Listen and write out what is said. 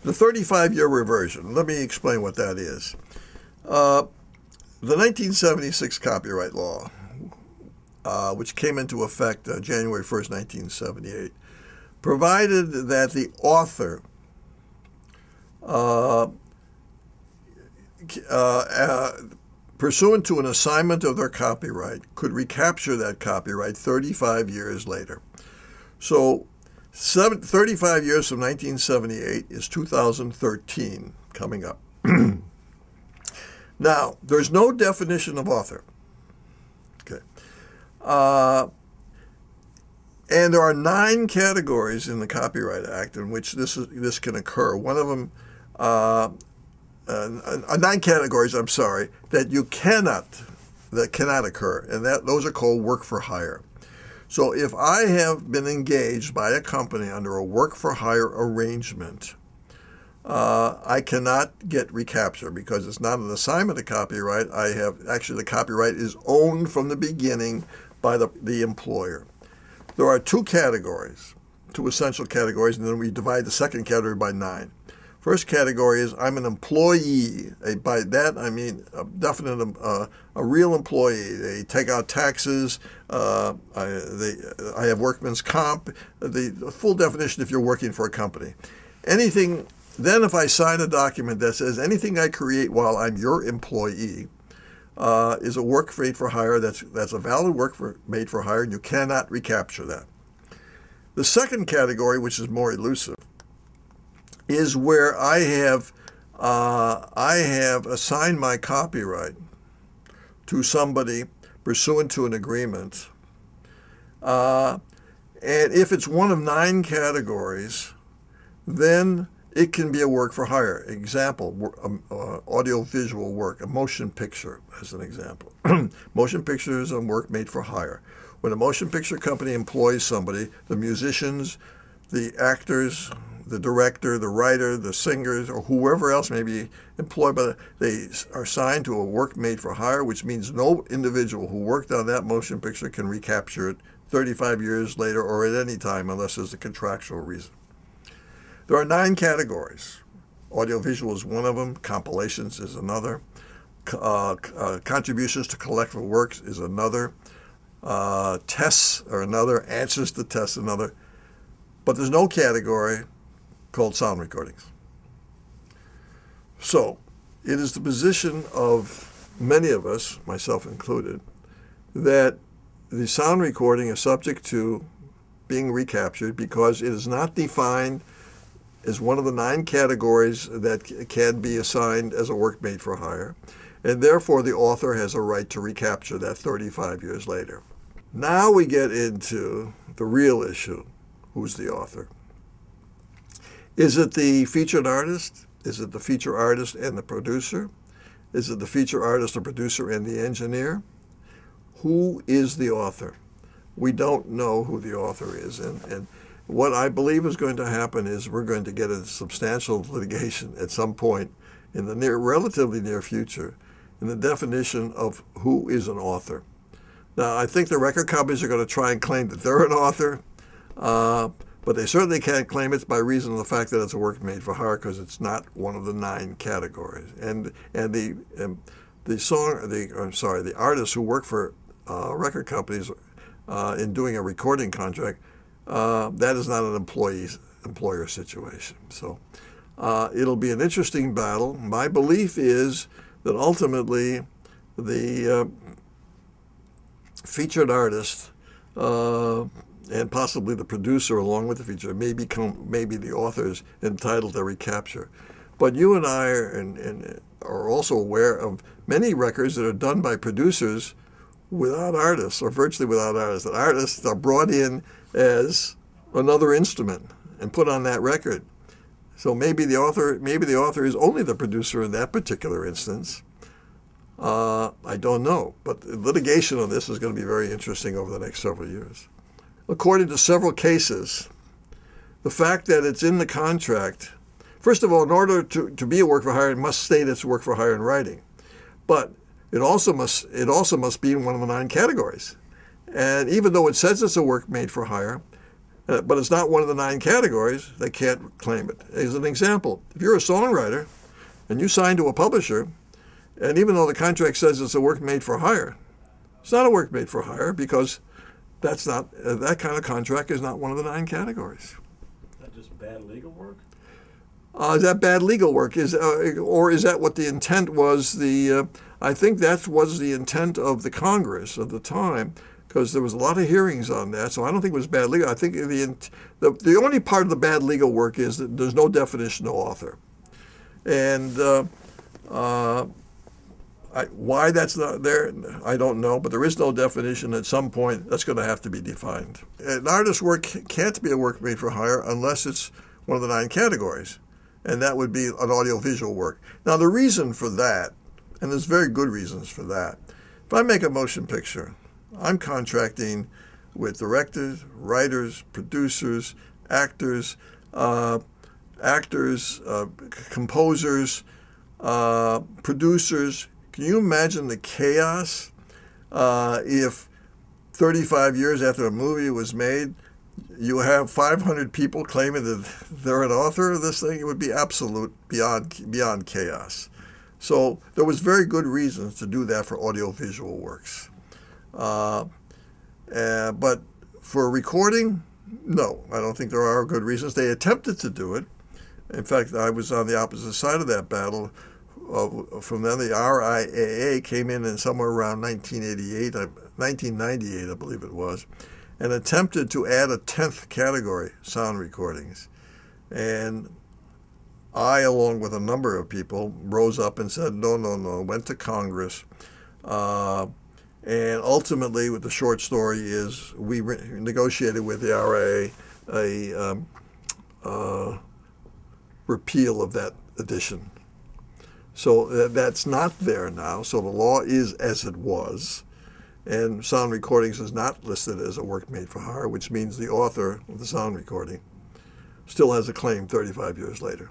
The 35-year reversion. Let me explain what that is. The 1976 copyright law, which came into effect January 1st, 1978, provided that the author pursuant to an assignment of their copyright could recapture that copyright 35 years later. So 35 years from 1978 is 2013 coming up. Now, there's no definition of author. Okay. And there are 9 categories in the Copyright Act in which this can occur. One of them, 9 categories, I'm sorry, that cannot occur, and those are called work for hire. So if I have been engaged by a company under a work for hire arrangement, I cannot get recapture because it's not an assignment of copyright. Actually the copyright is owned from the beginning by the employer. There are 2 categories, 2 essential categories, and then we divide the second category by 9. First category is I'm an employee. By that I mean a definite, a real employee. They take out taxes. I have workman's comp. The full definition if you're working for a company. Anything. Then if I sign a document that says anything I create while I'm your employee is a work made for hire. That's a valid work made for hire, and you cannot recapture that. The second category, which is more elusive, is where I have assigned my copyright to somebody pursuant to an agreement, and if it's one of 9 categories, then it can be a work for hire. Example, audio-visual work, a motion picture as an example. Motion picture is a work made for hire. When a motion picture company employs somebody, the musicians, the actors, the director, the writer, the singers, or whoever else may be employed by they are signed to a work made for hire, which means no individual who worked on that motion picture can recapture it 35 years later or at any time unless there's a contractual reason. There are 9 categories. Audiovisual is one of them. Compilations is another. Contributions to collective works is another. Tests are another. Answers to tests another. But there's no category called sound recordings. So it is the position of many of us, myself included, that the sound recording is subject to being recaptured because it is not defined as one of the 9 categories that can be assigned as a work made for hire, and therefore the author has a right to recapture that 35 years later. Now we get into the real issue. Who's the author? Is it the featured artist? Is it the feature artist and the producer? Is it the feature artist, the producer, and the engineer? Who is the author? We don't know who the author is, and what I believe is going to happen is we're going to get a substantial litigation at some point in the relatively near future in the definition of who is an author. Now, I think the record companies are going to try and claim that they're an author, but they certainly can't claim it by reason of the fact that it's a work made for hire because it's not one of the 9 categories. And the artists who work for record companies in doing a recording contract, that is not an employer situation. So it'll be an interesting battle. My belief is that ultimately the featured artist and possibly the producer along with the feature may be the authors entitled to recapture. But you and I are also aware of many records that are done by producers without artists, or virtually without artists. That artists are brought in as another instrument and put on that record. So maybe the author is only the producer in that particular instance. I don't know, but litigation on this is going to be very interesting over the next several years. According to several cases, the fact that it's in the contract, first of all, in order to be a work for hire, it must state it's work for hire in writing, but it also must be in one of the 9 categories. And even though it says it's a work made for hire, but it's not one of the 9 categories, they can't claim it. As an example, if you're a songwriter and you sign to a publisher, and even though the contract says it's a work made for hire, it's not a work made for hire because that's not that kind of contract is not one of the 9 categories. Is that just bad legal work? Is that bad legal work? Or is that what the intent was? I think that was the intent of the Congress at the time, because there was a lot of hearings on that. So I don't think it was bad legal. I think the only part of the bad legal work is that there's no definition of author, and why that's not there, I don't know. But there is no definition. At some point, that's going to have to be defined. An artist's work can't be a work made for hire unless it's one of the 9 categories. And that would be an audiovisual work. Now, the reason for that, and there's very good reasons for that, if I make a motion picture, I'm contracting with directors, writers, producers, actors, composers, producers. Can you imagine the chaos if 35 years after a movie was made, you have 500 people claiming that they're an author of this thing? It would be absolute beyond chaos. So there was very good reasons to do that for audiovisual works. But for recording, no, I don't think there are good reasons. They attempted to do it. In fact, I was on the opposite side of that battle. From then, the RIAA came in somewhere around 1998, I believe it was, and attempted to add a 10th category, sound recordings. And I, along with a number of people, rose up and said, no, went to Congress. And ultimately, what the short story is, we negotiated with the RIA a repeal of that addition. So that's not there now. So the law is as it was. And sound recordings is not listed as a work made for hire, which means the author of the sound recording still has a claim 35 years later.